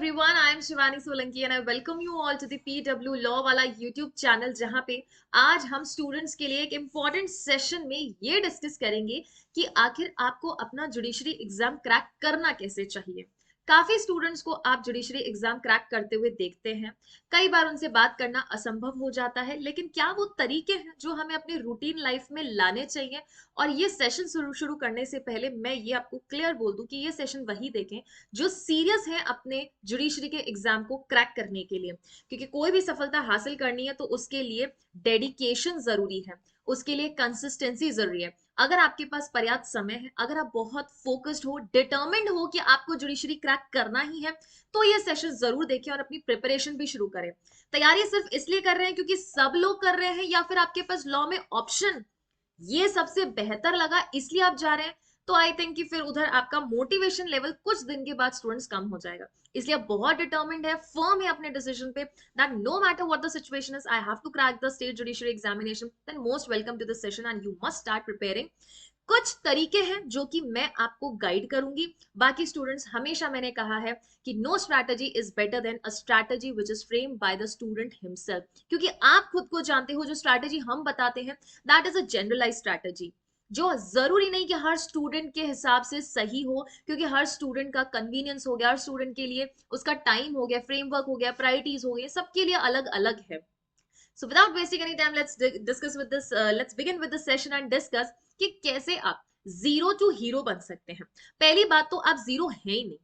everyone, I am Shivani Solanki and I welcome you all to the PW Law वाला YouTube channel जहां पे आज हम students के लिए एक इम्पॉर्टेंट सेशन में ये डिस्कस करेंगे कि आखिर आपको अपना जुडिशरी एग्जाम क्रैक करना कैसे चाहिए। काफी स्टूडेंट्स को आप जुडिशरी एग्जाम क्रैक करते हुए देखते हैं, कई बार उनसे बात करना असंभव हो जाता है, लेकिन क्या वो तरीके हैं जो हमें अपनी रूटीन लाइफ में लाने चाहिए। और ये सेशन शुरू करने से पहले मैं ये आपको क्लियर बोल दूं कि ये सेशन वही देखें जो सीरियस है अपने जुडिशरी के एग्जाम को क्रैक करने के लिए, क्योंकि कोई भी सफलता हासिल करनी है तो उसके लिए डेडिकेशन जरूरी है, उसके लिए कंसिस्टेंसी जरूरी है। अगर आपके पास पर्याप्त समय है, अगर आप बहुत फोकस्ड हो, डिटर्मिन्ड हो कि आपको जुडिशरी क्रैक करना ही है, तो ये सेशन जरूर देखें और अपनी प्रिपरेशन भी शुरू करें। तैयारी सिर्फ इसलिए कर रहे हैं क्योंकि सब लोग कर रहे हैं, या फिर आपके पास लॉ में ऑप्शन ये सबसे बेहतर लगा इसलिए आप जा रहे हैं, तो आई थिंक कि फिर उधर आपका मोटिवेशन लेवल कुछ दिन के बाद स्टूडेंट्स कम हो जाएगा। इसलिए आप बहुत डिटर्मिन्ड है, फर्म है अपने डिसीजन पे that no matter what the situation is, I have to crack the state judiciary examination, then most welcome to this session and you must start preparing. कुछ तरीके हैं जो कि मैं आपको गाइड करूंगी। बाकी स्टूडेंट्स, हमेशा मैंने कहा है कि no strategy is better than a strategy which is framed by the student himself, क्योंकि आप खुद को जानते हो जो स्ट्रैटेजी हम बताते हैं that is a generalize strategy, जो जरूरी नहीं कि हर स्टूडेंट के हिसाब से सही हो, क्योंकि हर स्टूडेंट का कन्वीनियंस हो गया, हर स्टूडेंट के लिए उसका टाइम हो गया, फ्रेमवर्क हो गया, प्रायोरिटीज हो गई, सबके लिए अलग अलग है। So without wasting any time, discuss with this. Let's begin with this session and discuss कि कैसे आप जीरो टू हीरो बन सकते हैं। पहली बात तो आप जीरो हैं ही नहीं,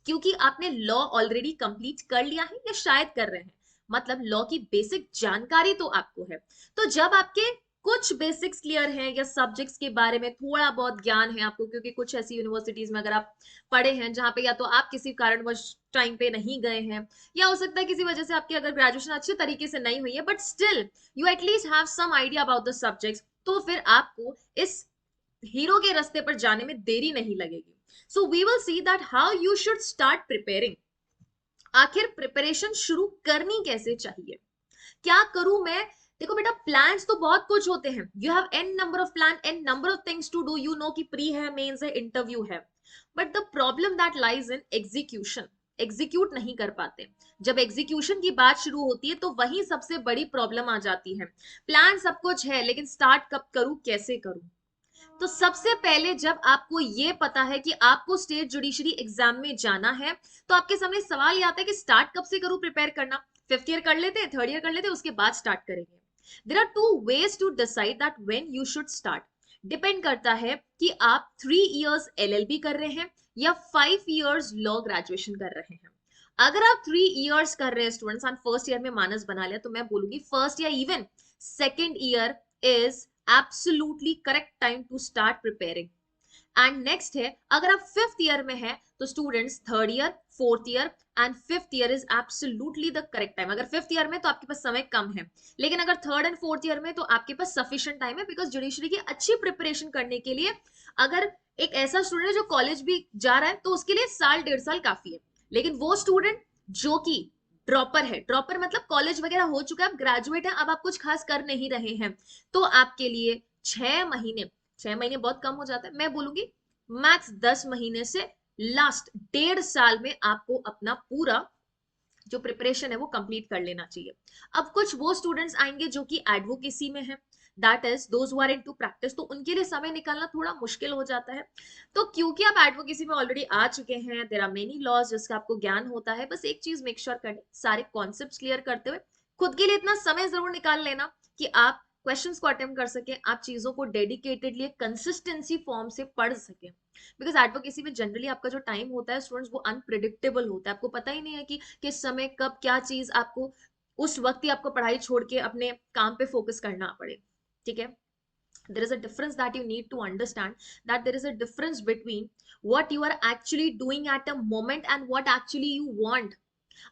क्योंकि आपने लॉ ऑलरेडी कंप्लीट कर लिया है या शायद कर रहे हैं, मतलब लॉ की बेसिक जानकारी तो आपको है। तो जब आपके कुछ बेसिक्स क्लियर हैं या सब्जेक्ट्स के बारे में थोड़ा बहुत ज्ञान है आपको, क्योंकि कुछ ऐसी यूनिवर्सिटीज में अगर आप पढ़े हैं जहां पे या तो आप किसी कारणवश टाइम पे नहीं गए हैं, या हो सकता है किसी वजह से आपकी अगर ग्रेजुएशन अच्छे तरीके से नहीं हुई है, but still you at least have some idea about the subjects, तो फिर आपको इस हीरो के रास्ते पर जाने में देरी नहीं लगेगी। So we will see that how you should start preparing. आखिर प्रिपरेशन शुरू करनी कैसे चाहिए, क्या करूं मैं। देखो बेटा, प्लान्स तो बहुत कुछ होते हैं, you have an number of plan, an number of things to do, you know कि प्री है, मेंस है, इंटरव्यू है, but the problem that lies in execution. Execute नहीं कर पाते। जब एग्जीक्यूशन की बात शुरू होती है तो वही सबसे बड़ी प्रॉब्लम आ जाती है। प्लान सब कुछ है, लेकिन स्टार्ट कब करूं, कैसे करूं। तो सबसे पहले जब आपको ये पता है कि आपको स्टेट जुडिशरी एग्जाम में जाना है, तो आपके सामने सवाल ये आता है कि स्टार्ट कब से करूं प्रिपेयर करना। फिफ्थ ईयर कर लेते हैं, थर्ड ईयर कर लेते हैं, उसके बाद स्टार्ट करेंगे। There are two ways to decide that when you should start. Depend करता है कि आप 3 इयर्स एलएलबी कर रहे हैं या 5 इयर्स लॉ ग्रेजुएशन कर रहे हैं। अगर आप 3 इयर्स कर रहे हैं स्टूडेंट्स एंड फर्स्ट ईयर में मानस बना लिया, तो मैं बोलूंगी फर्स्ट या even second year is absolutely correct time to start preparing. And next है, अगर आप फिफ्थ ईयर में है तो students third year, fourth year and fifth year is absolutely the correct time. अगर फिफ्थ ईयर में तो आपके पास समय कम है, लेकिन अगर थर्ड एंड फोर्थ ईयर में तो आपके पास सफिशिएंट टाइम है, बिकॉज जुडिशरी की अच्छी प्रिपरेशन करने के लिए अगर एक ऐसा स्टूडेंट है जो कॉलेज भी जा रहा है तो उसके लिए साल 1.5 साल काफी है। लेकिन वो स्टूडेंट जो कि ड्रॉपर है, ड्रॉपर मतलब कॉलेज वगैरह हो चुका है, आप ग्रेजुएट है, अब आप कुछ खास कर नहीं रहे हैं, तो आपके लिए 6 महीने, 6 महीने बहुत कम हो जाता है, मैं बोलूंगी मैक्स 10 महीने से लास्ट 1.5 साल में आपको अपना पूरा जो प्रिपरेशन है वो कंप्लीट कर लेना चाहिए। अब कुछ वो स्टूडेंट्स आएंगे जो कि एडवोकेसी में है, that is those who are into practice, तो उनके लिए समय निकालना थोड़ा मुश्किल हो जाता है। तो क्योंकि आप एडवोकेसी में ऑलरेडी आ चुके हैं, देयर आर मेनी लॉज जिसका आपको ज्ञान होता है, बस एक चीज मेक श्योर करनी, सारे कॉन्सेप्ट्स क्लियर करते हुए खुद के लिए इतना समय जरूर निकाल लेना कि आप क्वेश्चंस को अटेम्प्ट कर सके, आप चीजों को डेडिकेटेडली कंसिस्टेंसी फॉर्म से पढ़ सके। बिकॉज एडवोकेसी में जनरली आपका जो टाइम होता है स्टूडेंट्स, वो अनप्रिडिक्टेबल होता है, आपको पता ही नहीं है कि किस समय कब क्या चीज आपको उस वक्त ही आपको पढ़ाई छोड़ के अपने काम पे फोकस करना पड़े। ठीक है, there is a difference that you need to understand, that there is a difference between what you are actually doing at a moment and what actually you want।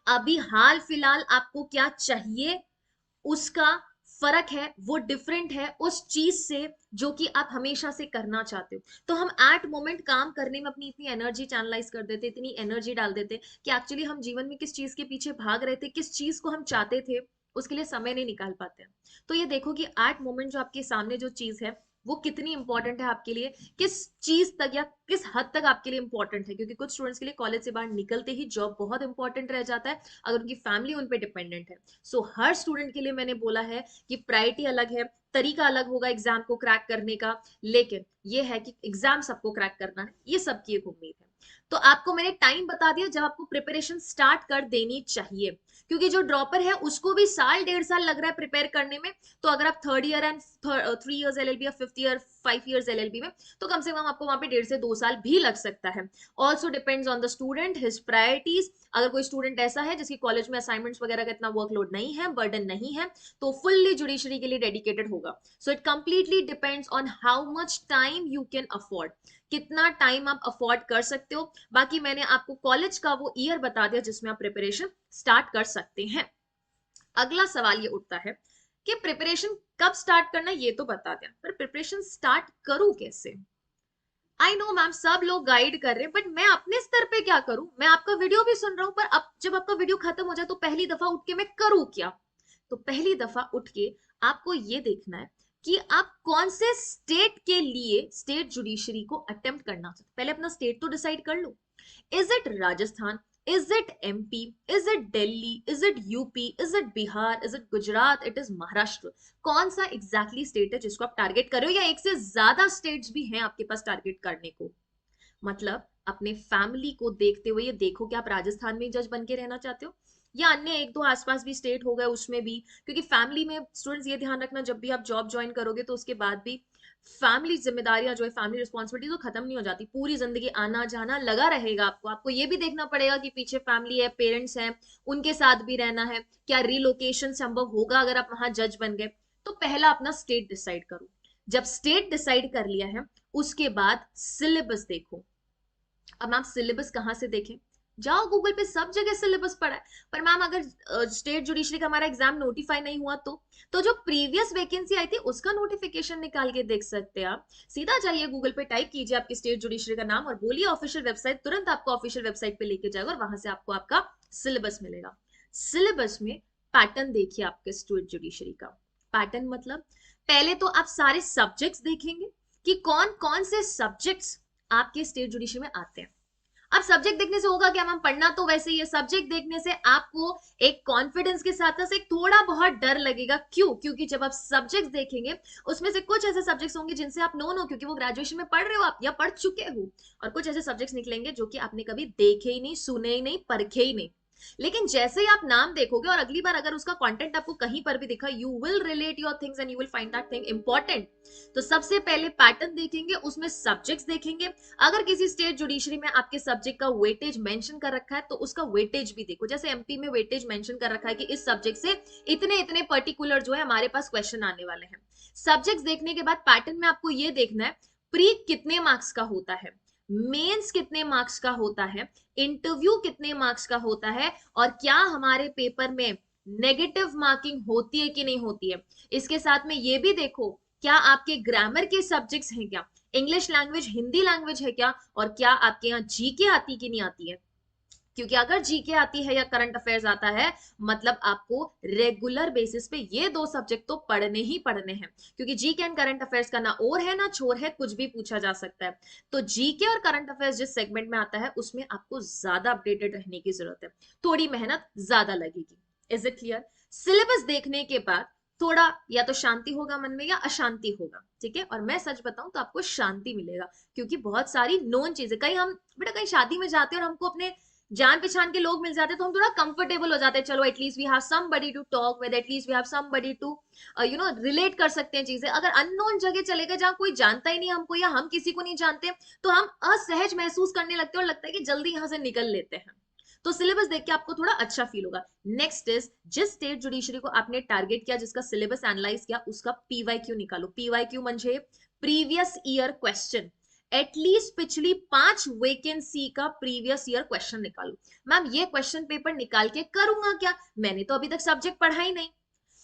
अभी हाल फिलहाल आपको क्या चाहिए उसका फर्क है, वो डिफरेंट है उस चीज से जो कि आप हमेशा से करना चाहते हो। तो हम एट मोमेंट काम करने में अपनी इतनी एनर्जी चैनलाइज कर देते, इतनी एनर्जी डाल देते कि एक्चुअली हम जीवन में किस चीज के पीछे भाग रहे थे, किस चीज को हम चाहते थे, उसके लिए समय नहीं निकाल पाते हैं। तो ये देखो कि एट मोमेंट जो आपके सामने जो चीज है वो कितनी इंपॉर्टेंट है आपके लिए, किस चीज तक या किस हद तक आपके लिए इंपॉर्टेंट है, क्योंकि कुछ स्टूडेंट्स के लिए कॉलेज से बाहर निकलते ही जॉब बहुत इंपॉर्टेंट रह जाता है अगर उनकी फैमिली उन पे डिपेंडेंट है। सो हर स्टूडेंट के लिए मैंने बोला है कि प्रायोरिटी अलग है, तरीका अलग होगा एग्जाम को क्रैक करने का, लेकिन ये है कि एग्जाम सबको क्रैक करना है, ये सबकी एक उम्मीद है। तो आपको मैंने टाइम बता दिया जब आपको प्रिपरेशन स्टार्ट कर देनी चाहिए, क्योंकि जो ड्रॉपर है उसको भी साल 1.5 साल लग रहा है प्रिपेयर करने में। तो अगर आप third year and 3 years LLB या फिफ्थ ईयर 5 इयर्स एलएलबी में, तो कम से कम आपको वहां पे 1.5 से 2 साल भी लग सकता है। Also depends on the student, his priorities. अगर कोई स्टूडेंट ऐसा है जिसकी कॉलेज में असाइनमेंट्स वगैरह का इतना वर्कलोड नहीं है, बर्डन नहीं है, तो फुल्ली जुडिशरी के लिए डेडिकेटेड होगा। So it completely depends on how much time you can afford, कितना टाइम आप अफोर्ड कर सकते हो। बाकी मैंने आपको कॉलेज का वो ईयर बता दिया जिसमें आप प्रिपरेशन स्टार्ट कर सकते हैं। अगला सवाल ये उठता है कि प्रिपरेशन कब स्टार्ट करना, ये तो बता दिया, पर प्रिपरेशन स्टार्ट करूं कैसे। आई नो मैम सब लोग गाइड कर रहे हैं, बट मैं अपने स्तर पे क्या करूं, मैं आपका वीडियो भी सुन रहा हूं, पर अब जब आपका वीडियो खत्म हो जाए तो पहली दफा उठ के मैं करूं क्या। तो पहली दफा उठ के आपको ये देखना है कि आप कौन से स्टेट के लिए स्टेट जुडिशरी को अटेम्प्ट करना चाहते, पहले अपना स्टेट तो डिसाइड कर लो। Is it Rajasthan, is it MP, is it Delhi, is it UP, is it Bihar, is it Gujarat, it is Maharashtra। कौन सा एग्जैक्टली स्टेट है जिसको आप टारगेट कर रहे हो, या एक से ज्यादा स्टेट्स भी हैं आपके पास टारगेट करने को। मतलब अपने फैमिली को देखते हुए ये देखो कि आप राजस्थान में जज बन के रहना चाहते हो, या अन्य एक दो आसपास भी स्टेट हो गए उसमें भी, क्योंकि फैमिली में स्टूडेंट्स ये ध्यान रखना जब भी आप जॉब ज्वाइन करोगे तो उसके बाद भी फैमिली जिम्मेदारियां जो है, फैमिली रिस्पॉन्सिबिलिटी तो खत्म नहीं हो जाती, पूरी जिंदगी आना जाना लगा रहेगा आपको। आपको ये भी देखना पड़ेगा कि पीछे फैमिली है, पेरेंट्स हैं, उनके साथ भी रहना है, क्या रिलोकेशन संभव होगा अगर आप वहां जज बन गए। तो पहला अपना स्टेट डिसाइड करो। जब स्टेट डिसाइड कर लिया है उसके बाद सिलेबस देखो। अब मैम सिलेबस कहाँ से देखें, जाओ गूगल पे, सब जगह सिलेबस पड़ा है। पर मैम अगर स्टेट जुडिशरी का हमारा एग्जाम नोटिफाई नहीं हुआ तो जो प्रीवियस वैकेंसी आई थी उसका नोटिफिकेशन निकाल के देख सकते हैं आप। सीधा जाइए गूगल पे, टाइप कीजिए आपकी स्टेट जुडिशरी का नाम और बोलिए ऑफिशियल वेबसाइट, तुरंत आपको ऑफिशियल वेबसाइट पे लेके जाएगा और वहां से आपको आपका सिलेबस मिलेगा। सिलेबस में पैटर्न देखिए आपके स्टेट जुडिशरी का। पैटर्न मतलब पहले तो आप सारे सब्जेक्ट्स देखेंगे कि कौन कौन से सब्जेक्ट्स आपके स्टेट जुडिशरी में आते हैं। अब सब्जेक्ट देखने से होगा क्या मैम, पढ़ना तो वैसे ही है, सब्जेक्ट देखने से आपको एक कॉन्फिडेंस के साथ साथ एक थोड़ा बहुत डर लगेगा। क्यों? क्योंकि जब आप सब्जेक्ट्स देखेंगे उसमें से कुछ ऐसे सब्जेक्ट्स होंगे जिनसे आप नो नो, क्योंकि वो ग्रेजुएशन में पढ़ रहे हो आप या पढ़ चुके हो, और कुछ ऐसे सब्जेक्ट्स निकलेंगे जो कि आपने कभी देखे ही नहीं, सुने ही नहीं, परखे ही नहीं। लेकिन जैसे ही आप नाम देखोगे और अगली बार अगर उसका कंटेंट आपको कहीं पर भी दिखा, you will relate your things and you will find that thing important. तो सबसे पहले पैटर्न देखेंगे, उसमें सब्जेक्ट्स देखेंगे। अगर किसी स्टेट जुडिशरी में आपके सब्जेक्ट का वेटेज मेंशन कर रखा है तो उसका वेटेज भी देखो। जैसे एमपी में वेटेज मेंशन कर रखा है कि इस सब्जेक्ट से इतने इतने पर्टिकुलर जो है हमारे पास क्वेश्चन आने वाले हैं। सब्जेक्ट्स देखने के बाद पैटर्न में आपको ये देखना है प्री कितने मार्क्स का होता है, मेंस कितने मार्क्स का होता है, इंटरव्यू कितने मार्क्स का होता है, और क्या हमारे पेपर में नेगेटिव मार्किंग होती है कि नहीं होती है। इसके साथ में ये भी देखो क्या आपके ग्रामर के सब्जेक्ट्स हैं, क्या इंग्लिश लैंग्वेज हिंदी लैंग्वेज है क्या, और क्या आपके यहाँ जीके आती कि नहीं आती है। क्योंकि अगर जीके आती है या करंट अफेयर्स आता है मतलब आपको रेगुलर बेसिस पे ये दो सब्जेक्ट तो पढ़ने ही पढ़ने हैं, क्योंकि जीके एंड करंट अफेयर्स का ना और है ना छोर है, कुछ भी पूछा जा सकता है। तो जीके और करंट अफेयर्स जिस सेगमेंट में आता है उसमें आपको ज्यादा अपडेटेड रहने की जरूरत है, थोड़ी मेहनत ज्यादा लगेगी। Is it clear? सिलेबस देखने के बाद थोड़ा या तो शांति होगा मन में या अशांति होगा, ठीक है। और मैं सच बताऊं तो आपको शांति मिलेगा, क्योंकि बहुत सारी नोन चीजें, कहीं हम बेटा कहीं शादी में जाते हैं और हमको अपने जान पहचान के लोग मिल जाते हैं तो हम थोड़ा कंफर्टेबल हो जाते हैं, चलो at least we have somebody to talk with, at least we have somebody to relate कर सकते हैं चीजें। अगर अननोन जगह चले गए जहां कोई जानता ही नहीं हमको या हम किसी को नहीं जानते तो हम असहज महसूस करने लगते हैं और लगता है कि जल्दी यहां से निकल लेते हैं। तो सिलेबस देख के आपको थोड़ा अच्छा फील होगा। नेक्स्ट इज जिस स्टेट जुडिशरी को आपने टारगेट किया, जिसका सिलेबस एनालाइज किया, उसका पीवाईक्यू निकालो। पीवाईक्यू म्हणजे प्रीवियस ईयर क्वेश्चन, एटलीस्ट पिछली 5 वेकेंसी का प्रीवियस ईयर क्वेश्चन निकालो। मैम ये क्वेश्चन पेपर निकाल के करूंगा क्या, मैंने तो अभी तक सब्जेक्ट पढ़ा ही नहीं।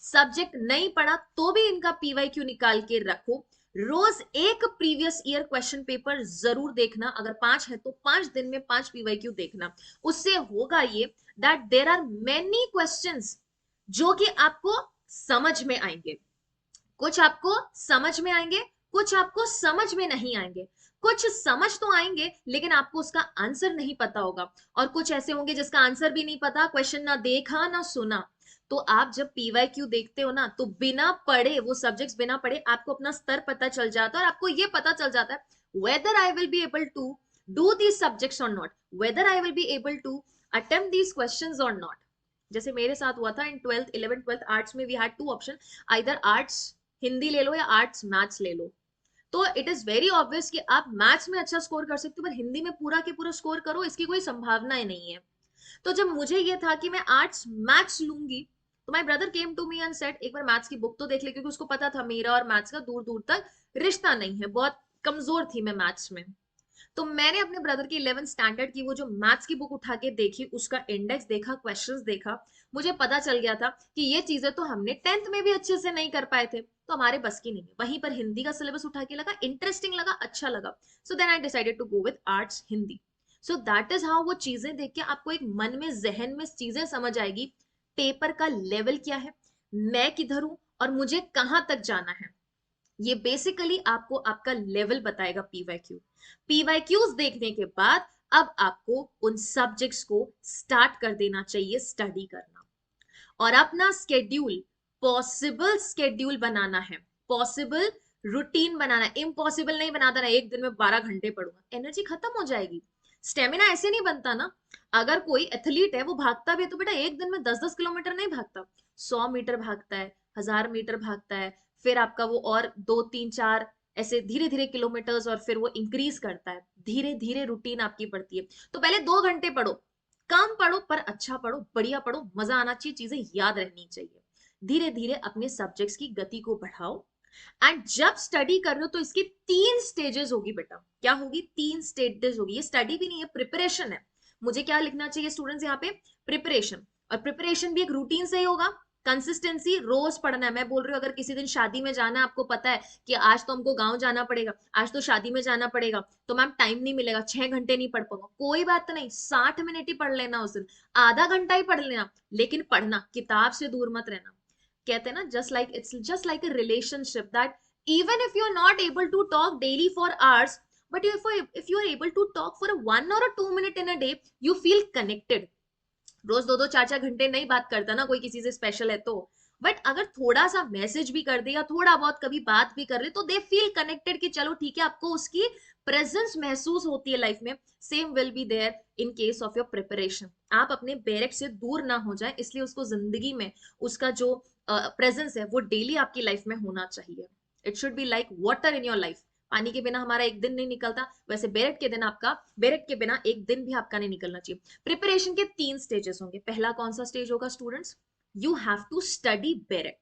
सब्जेक्ट नहीं पढ़ा तो भी इनका पीवाईक्यू निकाल के रखो। रोज एक प्रीवियस ईयर क्वेश्चन पेपर जरूर देखना, अगर 5 है तो 5 दिन में 5 पीवाईक्यू देखना। उससे होगा ये that there are many questions जो कि आपको समझ में आएंगे, कुछ आपको समझ में आएंगे, कुछ आपको समझ में नहीं आएंगे, कुछ समझ तो आएंगे लेकिन आपको उसका आंसर नहीं पता होगा, और कुछ ऐसे होंगे जिसका आंसर भी नहीं पता, क्वेश्चन ना देखा ना सुना। तो आप जब पीवाईक्यू देखते हो ना, तो बिना पढ़े वो सब्जेक्ट्स बिना पढ़े आपको अपना स्तर पता चल जाता है, और आपको ये पता चल जाता है whether I will be able to do these subjects or not, whether I will be able to attempt these questions or not। जैसे मेरे साथ हुआ था in 12th 11th 12th arts में, we had two option, either arts Hindi ले लो या arts maths ले लो। तो इट इज वेरी ऑब्वियस कि आप मैथ्स में अच्छा स्कोर कर सकते हो, पर हिंदी में पूरा के पूरा स्कोर करो इसकी कोई संभावना ही नहीं है। तो जब मुझे ये था कि मैं आर्ट्स मैथ्स लूंगी, तो my brother came to me and said एक बार मैथ्स की बुक तो देख ले, क्योंकि उसको पता था मेरा और मैथ्स का दूर दूर तक रिश्ता नहीं है, बहुत कमजोर थी मैं मैथ्स में। तो मैंने अपने ब्रदर की 11th स्टैंडर्ड की वो जो मैथ्स की बुक उठा के देखी, उसका इंडेक्स देखा, क्वेश्चंस देखा, मुझे पता चल गया था कि ये चीजें तो हमने 10th में भी अच्छे से नहीं कर पाए थे, तो हमारे बस की नहीं है। वहीं पर हिंदी का सिलेबस उठा के लगा, इंटरेस्टिंग लगा, अच्छा लगा, so then I decided to go with arts Hindi. So that is how वो चीजें देख के आपको एक मन में जहन में चीजें समझ आएगी, पेपर का लेवल क्या है, मैं किधर हूं और मुझे कहां तक जाना है। ये बेसिकली आपको आपका लेवल बताएगा पीवाईक्यू। पीवाईक्यूज देखने के बाद अब आपको उन सब्जेक्ट्स को स्टार्ट कर देना चाहिए स्टडी करना, और अपना स्केड्यूल, पॉसिबल स्केड्यूल बनाना है, पॉसिबल रूटीन बनाना है। इम्पॉसिबल नहीं बनाता ना एक दिन में 12 घंटे पढ़ूंगा, एनर्जी खत्म हो जाएगी। स्टेमिना ऐसे नहीं बनता ना। अगर कोई एथलीट है वो भागता भी है, तो बेटा एक दिन में 10-10 किलोमीटर नहीं भागता, 100 मीटर भागता है, 1000 मीटर भागता है, फिर आपका वो और 2 3 4 ऐसे धीरे धीरे किलोमीटर्स, और फिर वो इंक्रीज करता है, धीरे धीरे रूटीन आपकी बढ़ती है। तो पहले 2 घंटे पढ़ो, कम पढ़ो पर अच्छा पढ़ो, बढ़िया पढ़ो, मजा आना चाहिए, चीजें याद रहनी चाहिए। धीरे धीरे अपने सब्जेक्ट्स की गति को बढ़ाओ। एंड जब स्टडी कर रहे हो तो इसकी 3 स्टेजेस होगी बेटा। क्या होगी? 3 स्टेजेस होगी। ये स्टडी भी नहीं है, प्रिपरेशन है। मुझे क्या लिखना चाहिए स्टूडेंट्स यहाँ पे? प्रिपरेशन। और प्रिपरेशन भी एक रूटीन से ही होगा, कंसिस्टेंसी, रोज पढ़ना है। मैं बोल रही हूँ अगर किसी दिन शादी में जाना है, आपको पता है कि आज तो हमको गांव जाना पड़ेगा, आज तो शादी में जाना पड़ेगा, तो मैम टाइम नहीं मिलेगा, 6 घंटे नहीं पढ़ पाऊंगा, कोई बात नहीं, 60 मिनट ही पढ़ लेना उस दिन, आधा घंटा ही पढ़ लेना, लेकिन पढ़ना, किताब से दूर मत रहना। कहते हैं ना, just like it's just like a relationship, that even if you are not able to talk daily for hours, but if you are able to talk for a 1 or 2 minute in a day, you feel connected। रोज 2-2 4-4 घंटे नहीं बात करता ना कोई किसी से special है तो, बट अगर थोड़ा सा मैसेज भी कर दे या थोड़ा बहुत कभी बात भी कर ले, तो दे फील कनेक्टेड कि चलो ठीक है, आपको उसकी प्रेजेंस महसूस होती है लाइफ में। Same will be there in case of your preparation. आप अपने बैरक से दूर ना हो जाए, इसलिए उसको जिंदगी में उसका जो प्रेजेंस है वो डेली आपकी लाइफ में होना चाहिए। It should be like water in your life. पानी के बिना हमारा एक दिन नहीं निकलता, वैसे बेरेट के दिन आपका, बेरेट के बिना एक दिन भी आपका नहीं निकलना चाहिए। प्रिपरेशन के 3 स्टेजेस होंगे। पहला कौन सा स्टेज होगा students? You have to study bare act.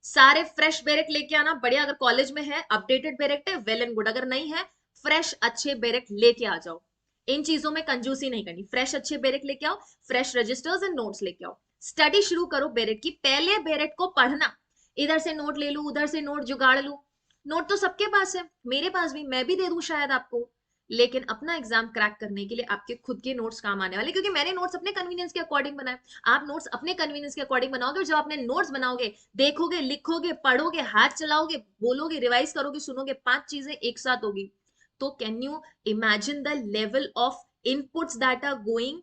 सारे फ्रेश बेरेट लेके आना, बढ़िया। अगर कॉलेज में है, अपडेटेड बेरेट है, वेल एंड गुड। अगर नहीं है, फ्रेश अच्छे बेरेट लेके आ जाओ। इन चीजों में कंजूसी नहीं करनी। फ्रेश अच्छे बेरेट लेके आओ, फ्रेश रजिस्टर्स एंड नोट्स लेके आओ। स्टडी शुरू करो बेरेट की। पहले बेरेट को पढ़ना, इधर से नोट ले लू, उधर से नोट जुगाड़ लू। नोट तो सबके पास है, मेरे पास भी, मैं भी दे दूं शायद आपको, लेकिन अपना एग्जाम क्रैक करने के लिए आपके खुद के नोट्स काम आने वाले, क्योंकि मैंने नोट्स अपने कन्वीनियंस के अकॉर्डिंग बनाए। आप नोट्स अपने कन्वीनियंस के अकॉर्डिंग बनाओगे, और जब आपने नोट्स बनाओगे, देखोगे, लिखोगे, पढ़ोगे, हाथ चलाओगे, बोलोगे, रिवाइज करोगे, सुनोगे, 5 चीजें एक साथ होगी, तो can you imagine the level of inputs that are going?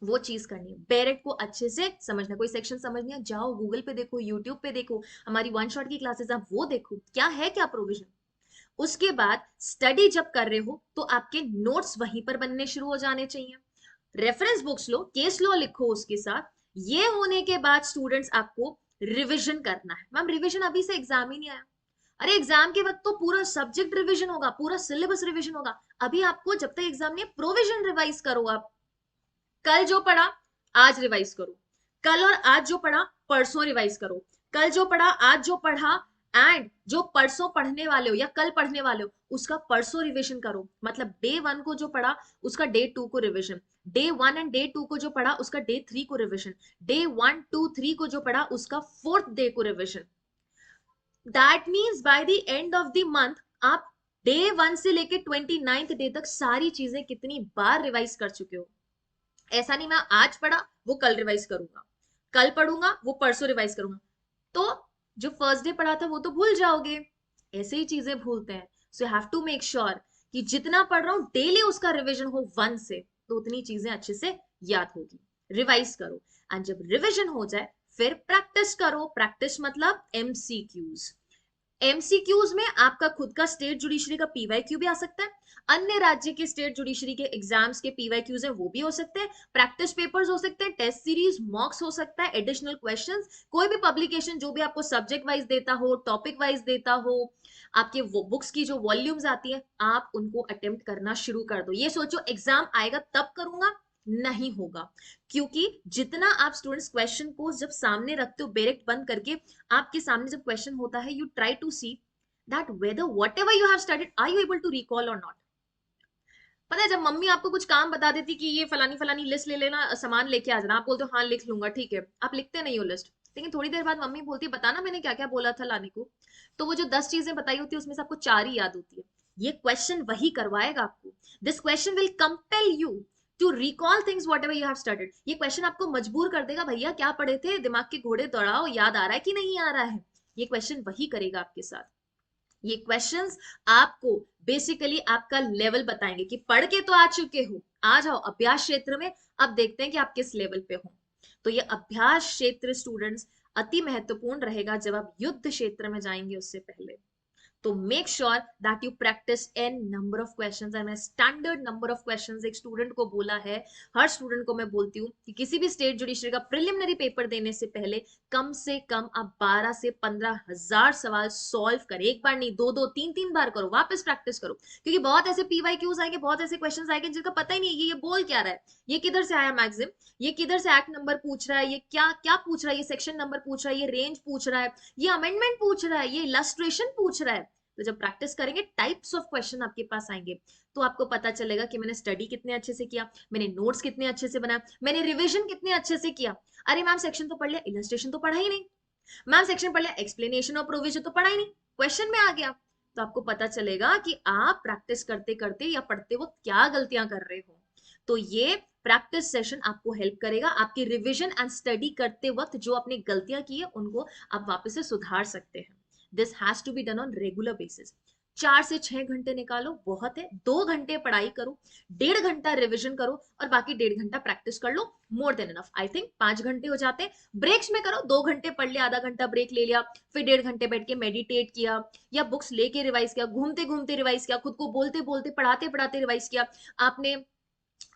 वो चीज करनी है। बेरेट को अच्छे से समझना। कोई सेक्शन समझ नहीं है, जाओ गूगल पे देखो, यूट्यूब पे देखो, हमारी वन शॉट की क्लासेस आप वो देखो, क्या है क्या प्रोविजन। उसके बाद स्टडी जब कर रहे हो तो आपके नोट्स वहीं पर बनने शुरू हो जाने चाहिए। रेफरेंस बुक्स लो, केस लॉ लिखो उसके साथ। ये होने के बाद स्टूडेंट्स आपको रिविजन करना है। मैम रिविजन अभी से एग्जाम ही नहीं आया। अरे एग्जाम के वक्त तो पूरा सब्जेक्ट रिविजन होगा, पूरा सिलेबस रिविजन होगा। अभी आपको जब तक एग्जाम नहीं, प्रोविजन रिवाइज करो। आप कल जो पढ़ा आज रिवाइज करो, कल और आज जो पढ़ा परसों रिवाइज करो, कल जो पढ़ा आज जो पढ़ा, एंड जो परसों पढ़ने वाले हो या कल पढ़ने वाले हो उसका परसों रिवीजन करो। मतलब डे 1 को जो पढ़ा उसका डे 2 को रिवीजन, डे 1 एंड डे 2 को जो पढ़ा उसका डे 3 को रिवीजन, डे 1 2 3 को जो पढ़ा उसका 4th डे को revision. That means by the end of the month आप डे 1 से लेके 29th डे तक सारी चीजें कितनी बार रिवाइज कर चुके हो। ऐसा नहीं मैं आज पढ़ा वो कल रिवाइज करूंगा, कल पढ़ूंगा वो परसों रिवाइज करूंगा, तो जो फर्स्ट डे पढ़ा था वो तो भूल जाओगे। ऐसे ही चीजें भूलते हैं। So you have to make sure कि जितना पढ़ रहा हूं डेली उसका रिविजन हो 1 से, तो उतनी चीजें अच्छे से याद होगी। रिवाइज करो, एंड जब रिविजन हो जाए फिर प्रैक्टिस करो। प्रैक्टिस मतलब एमसीक्यूज। एमसीक्यूज में आपका खुद का स्टेट जुडिशरी का पीवाईक्यू भी आ सकता है, अन्य राज्य के स्टेट जुडिशरी के एग्जाम्स के पीवाईक्यूज हैं वो भी हो सकते हैं, प्रैक्टिस पेपर्स हो सकते हैं, टेस्ट सीरीज, मॉक्स हो सकता है, एडिशनल क्वेश्चंस, कोई भी पब्लिकेशन जो भी आपको सब्जेक्ट वाइज देता हो, टॉपिक वाइज देता हो, आपके वो बुक्स की जो वॉल्यूम्स आती है, आप उनको अटेम्प्ट करना शुरू कर दो। ये सोचो एग्जाम आएगा तब करूंगा, नहीं होगा। क्योंकि जितना आप स्टूडेंट्स क्वेश्चन को जब सामने रखते हो डायरेक्ट बंद करके, आपके सामने जब क्वेश्चन होता है, you try to see that whether whatever you have studied are you able to recall or not. पता है जब मम्मी आपको कुछ काम बता देती कि ये फलानी फलानी लिस्ट ले लेना, सामान लेके आ जाना, आप बोलते हो हाँ लिख लूंगा, ठीक है, आप लिखते नहीं हो लिस्ट, लेकिन थोड़ी देर बाद मम्मी बोलती है बताना मैंने क्या क्या बोला था लाने को, तो वो जो 10 चीजें बताई होती है उसमें से आपको 4 ही याद होती है। ये क्वेश्चन वही करवाएगा आपको। This question will compel you to recall things whatever you have studied. ये क्वेश्चन आपको मजबूर कर देगा, भैया क्या पढ़े थे, दिमाग के घोड़े दौड़ाओ, याद आ रहा है कि नहीं आ रहा है। ये क्वेश्चन वही करेगा आपके साथ। ये क्वेश्चंस आपको बेसिकली आपका लेवल बताएंगे कि पढ़ के तो आ चुके हो, आ जाओ अभ्यास क्षेत्र में, अब देखते हैं कि आप किस लेवल पे हो। तो ये अभ्यास क्षेत्र स्टूडेंट्स अति महत्वपूर्ण रहेगा जब आप युद्ध क्षेत्र में जाएंगे उससे पहले। तो make sure that you practice an number of questions, and मैं स्टैंडर्ड नंबर ऑफ क्वेश्चंस एक स्टूडेंट को बोला है, हर स्टूडेंट को मैं बोलती हूँ कि किसी भी स्टेट जुडिशरी का प्रिलिमिनरी पेपर देने से पहले कम से कम आप 12 से 15 हजार सवाल सॉल्व करें। एक बार नहीं, दो दो तीन तीन बार करो, वापस प्रैक्टिस करो, क्योंकि बहुत ऐसे पीवाईक्यूज आएंगे, बहुत ऐसे क्वेश्चन आएंगे जिनका पता ही नहीं है ये बोल क्या रहा है, ये किधर से आया मैक्सिम, ये किधर से एक्ट नंबर पूछ रहा है, ये क्या क्या पूछ रहा है, ये सेक्शन नंबर पूछ रहा है, ये रेंज पूछ रहा है, ये अमेंडमेंट पूछ रहा है, ये इलस्ट्रेशन पूछ रहा है। तो जब प्रैक्टिस करेंगे टाइप्स ऑफ क्वेश्चन आपके पास आएंगे, तो आपको पता चलेगा कि मैंने स्टडी कितने अच्छे से किया, मैंने नोट्स कितने अच्छे से बनाया, मैंने रिवीजन कितने अच्छे से किया। अरे मैम सेक्शन तो पढ़ लिया, इलस्ट्रेशन तो पढ़ा ही नहीं, मैम सेक्शन पढ़ लिया, एक्सप्लेनेशन और प्रोविजन तो पढ़ा ही नहीं, क्वेश्चन में आ गया। तो आपको पता चलेगा कि आप प्रैक्टिस करते करते या पढ़ते वक्त क्या गलतियां कर रहे हो। तो ये प्रैक्टिस सेशन आपको हेल्प करेगा, आपकी रिवीजन एंड स्टडी करते वक्त जो आपने गलतियां की है उनको आप वापस से सुधार सकते हैं। This has to be done on regular basis. 4 से 6 घंटे निकालो, बहुत है, 2 घंटे पढ़ाई करो, 1.5 घंटा रिविजन करो, और बाकी 1.5 घंटा प्रैक्टिस कर लो, more than enough. I think 5 घंटे हो जाते हैं। ब्रेक्स में करो, 2 घंटे पढ़ लिया, आधा घंटा ब्रेक ले लिया, फिर 1.5 घंटे बैठ के मेडिटेट किया, या बुक्स लेके रिवाइज किया, घूमते घूमते रिवाइज किया, खुद को बोलते बोलते पढ़ाते पढ़ाते रिवाइज किया, आपने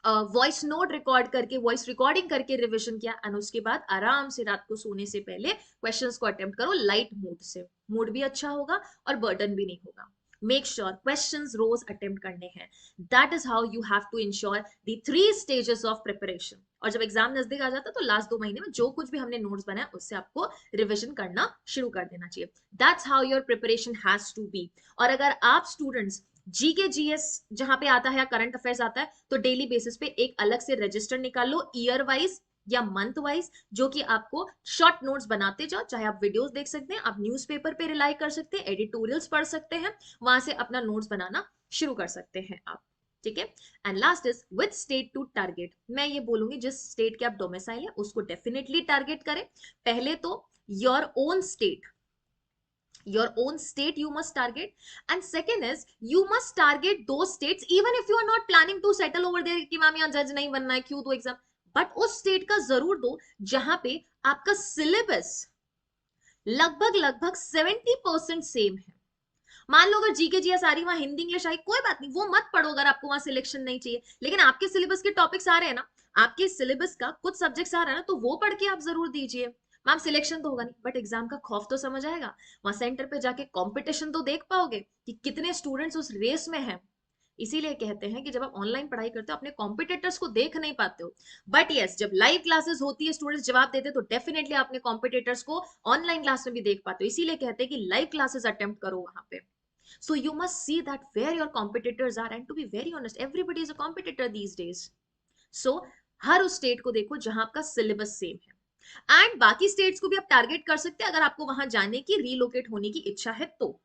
वॉइस नोट रिकॉर्ड करके, वॉइस रिकॉर्डिंग करके रिविजन किया, एंड उसके बाद आराम से रात को सोने से पहले क्वेश्चंस को अटेम्प्ट करो लाइट मूड से। मूड भी अच्छा होगा और बर्डन भी नहीं होगा। मेक श्योर क्वेश्चंस रोज अटेम्प्ट करने हैं। That is how you have to insure the 3 stages of preparation. और जब एग्जाम नजदीक आ जाता है तो लास्ट 2 महीने में जो कुछ भी हमने नोट्स बनाया उससे आपको रिविजन करना शुरू कर देना चाहिए। That's how your preparation has to be. और अगर आप स्टूडेंट्स जीके जीएस जहां पे आता है या करंट अफेयर्स आता है, तो डेली बेसिस पे एक अलग से रजिस्टर निकाल लो, ईयर वाइज या मंथ वाइज, जो कि आपको शॉर्ट नोट्स बनाते जाओ। चाहे आप वीडियोस देख सकते हैं, आप न्यूज़पेपर पे रिलाई कर सकते हैं, एडिटोरियल्स पढ़ सकते हैं, वहां से अपना नोट्स बनाना शुरू कर सकते हैं आप। ठीक है। And last is with state to target. मैं ये बोलूंगी जिस स्टेट के आप डोमिसाइल है उसको डेफिनेटली टारगेट करें। पहले तो your own state, your own state you must target, and second is you must target those states even if you are not planning to settle over there कि ma'am यहाँ जज नहीं बनना है, क्यों दो एग्जाम, बट उस स्टेट का जरूर दो जहां पे आपका सिलेबस लगभग लगभग 70% सेम है। मान लो अगर जीके जीएस आ रही, वहां हिंदी इंग्लिश आई, कोई बात नहीं, वो मत पढ़ो अगर आपको वहां सिलेक्शन नहीं चाहिए, लेकिन आपके सिलेबस के टॉपिक्स आ रहे हैं ना, आपके सिलेबस का कुछ सब्जेक्ट्स आ रहा है ना, तो वो पढ़ के आप जरूर दीजिए। मैम सिलेक्शन तो होगा नहीं, बट एग्जाम का खौफ तो समझ आएगा, वहां सेंटर पे जाके कंपटीशन तो देख पाओगे कि कितने स्टूडेंट्स उस रेस में हैं। इसीलिए कहते हैं कि जब आप ऑनलाइन पढ़ाई करते हो अपने कॉम्पिटिटर्स को देख नहीं पाते हो, बट यस जब लाइव क्लासेस होती है, स्टूडेंट्स जवाब देते हैं, तो डेफिनेटली अपने कॉम्पिटिटर्स को ऑनलाइन क्लास में भी देख पाते हो। इसीलिए कहते हैं कि लाइव क्लासेस अटेम्प्ट करो वहां पे। So you must see that where your competitors are, and to be very honest, everybody is a competitor these days. So हर उस स्टेट को देखो जहां आपका सिलेबस सेम है, एंड बाकी स्टेट्स को भी आप टारगेट कर सकते हैं अगर आपको वहां जाने की, रीलोकेट होने की इच्छा है तो।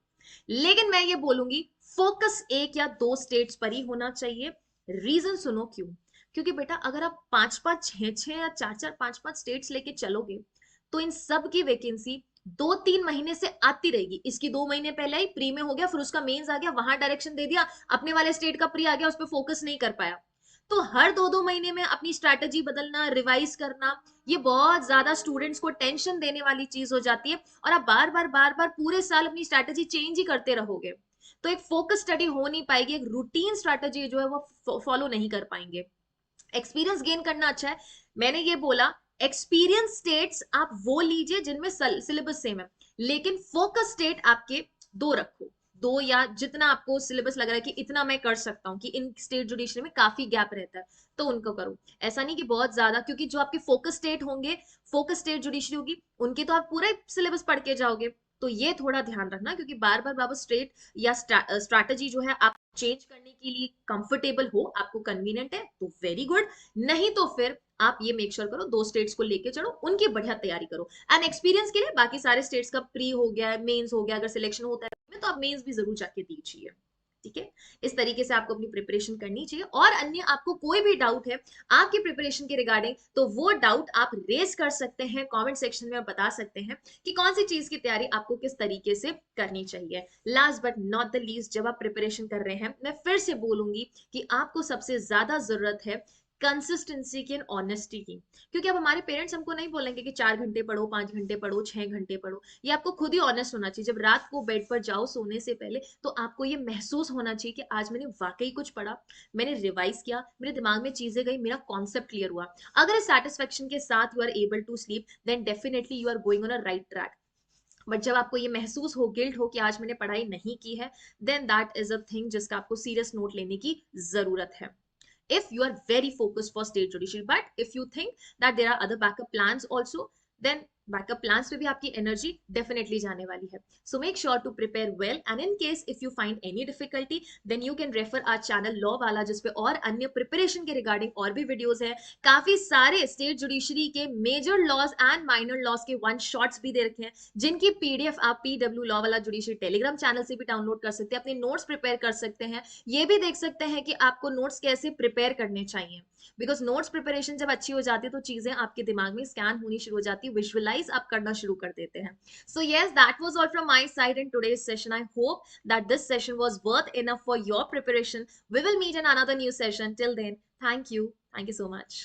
लेकिन मैं ये बोलूंगी फोकस 1 या 2 स्टेट्स पर ही होना चाहिए। रीजन सुनो क्यों। क्योंकि बेटा अगर आप 5-5, 6-6 या 4-4, 5-5 स्टेट्स लेके चलोगे, तो इन सब की वैकेंसी 2-3 महीने से आती रहेगी। इसकी 2 महीने पहले ही प्री में हो गया, फिर उसका मेंस आ गया, वहां डायरेक्शन दे दिया, अपने वाले स्टेट का प्री आ गया, उस पर फोकस नहीं कर पाया। तो हर 2-2 महीने में अपनी स्ट्रैटेजी बदलना, रिवाइज करना, ये बहुत ज्यादा स्टूडेंट्स को टेंशन देने वाली चीज हो जाती है। और आप बार बार पूरे साल अपनी स्ट्रैटेजी चेंज ही करते रहोगे तो एक फोकस स्टडी हो नहीं पाएगी, एक रूटीन स्ट्रैटेजी जो है वो फॉलो नहीं कर पाएंगे। एक्सपीरियंस गेन करना अच्छा है, मैंने ये बोला। एक्सपीरियंस स्टेट्स आप वो लीजिए जिनमें सिलेबस सेम है, लेकिन फोकस स्टेट आपके दो रखो, दो या जितना आपको सिलेबस लग रहा है कि इतना मैं कर सकता हूँ कि इन स्टेट जुडिशरी में काफी गैप रहता है, तो उनको करो। ऐसा नहीं कि बहुत ज्यादा, क्योंकि जो आपके फोकस स्टेट होंगे, फोकस स्टेट जुडिशरी होगी, उनके तो आप पूरा सिलेबस पढ़ के जाओगे। तो ये थोड़ा ध्यान रखना, क्योंकि बार बार बाबा स्ट्रेट या स्ट्रैटेजी जो है आप चेंज करने के लिए कंफर्टेबल हो, आपको कन्वीनियंट है तो वेरी गुड, नहीं तो फिर आप ये मेक श्योर करो 2 स्टेट्स को लेके चलो, उनकी बढ़िया तैयारी करो। एंड एक्सपीरियंस के लिए बाकी सारे स्टेट्स का प्री हो गया है, मेंस हो गया, अगर सिलेक्शन होता है तो आप मेंस भी जरूर जाके दीजिए। ठीक है, इस तरीके से आपको अपनी प्रिपरेशन करनी चाहिए। और अन्य आपको कोई भी डाउट है आपकी प्रिपरेशन के रिगार्डिंग, तो वो डाउट आप रेस कर सकते हैं कमेंट सेक्शन में, बता सकते हैं कि कौन सी चीज की तैयारी आपको किस तरीके से करनी चाहिए। Last but not the least, जब आप प्रिपरेशन कर रहे हैं, मैं फिर से बोलूंगी कि आपको सबसे ज्यादा जरूरत है कंसिस्टेंसी की एंड ऑनेस्टी की। क्योंकि अब हमारे पेरेंट्स हमको नहीं बोलेंगे कि 4 घंटे पढ़ो, 5 घंटे पढ़ो, 6 घंटे पढ़ो। ये आपको खुद ही ऑनेस्ट होना चाहिए। जब रात को बेड पर जाओ सोने से पहले, तो आपको ये महसूस होना चाहिए कि आज मैंने वाकई कुछ पढ़ा, मैंने रिवाइज किया, मेरे दिमाग में चीजें गई, मेरा कॉन्सेप्ट क्लियर हुआ। अगर इस सेटिस्फेक्शन के साथ you are able to sleep, then definitely you are going on a right track. But जब आपको ये महसूस हो, गिल्ट हो कि आज मैंने पढ़ाई नहीं की है, then that is a thing जिसका आपको सीरियस नोट लेने की जरूरत है, if you are very focused for state judiciary. But if you think that there are other backup plans also, then backup plans पे भी आपकी एनर्जी डेफिनेटली जाने वाली है। So make sure to prepare well, and in case if you find any difficulty, then you can refer our channel law वाला, जिसपे और अन्य प्रिपरेशन के रिगार्डिंग और भी वीडियोस है। काफी सारे स्टेट जुडिशरी के major laws and minor laws के वन शॉट्स भी दे रखे हैं, जिनकी पीडीएफ आप पीडब्ल्यू लॉ वाला जुडिशरी टेलीग्राम चैनल से भी डाउनलोड कर सकते हैं, अपने नोट्स प्रिपेयर कर सकते हैं। ये भी देख सकते हैं कि आपको नोट्स कैसे प्रिपेयर करने चाहिए, बिकॉज नोट्स प्रिपरेशन जब अच्छी हो जाती है तो चीजें आपके दिमाग में स्कैन होनी शुरू हो जाती है, विजुअलाइज आप करना शुरू कर देते हैं। So yes, that was all from my side in today's session. I hope that this session was worth enough for your preparation. We will meet in another new session. Till then, thank you so much.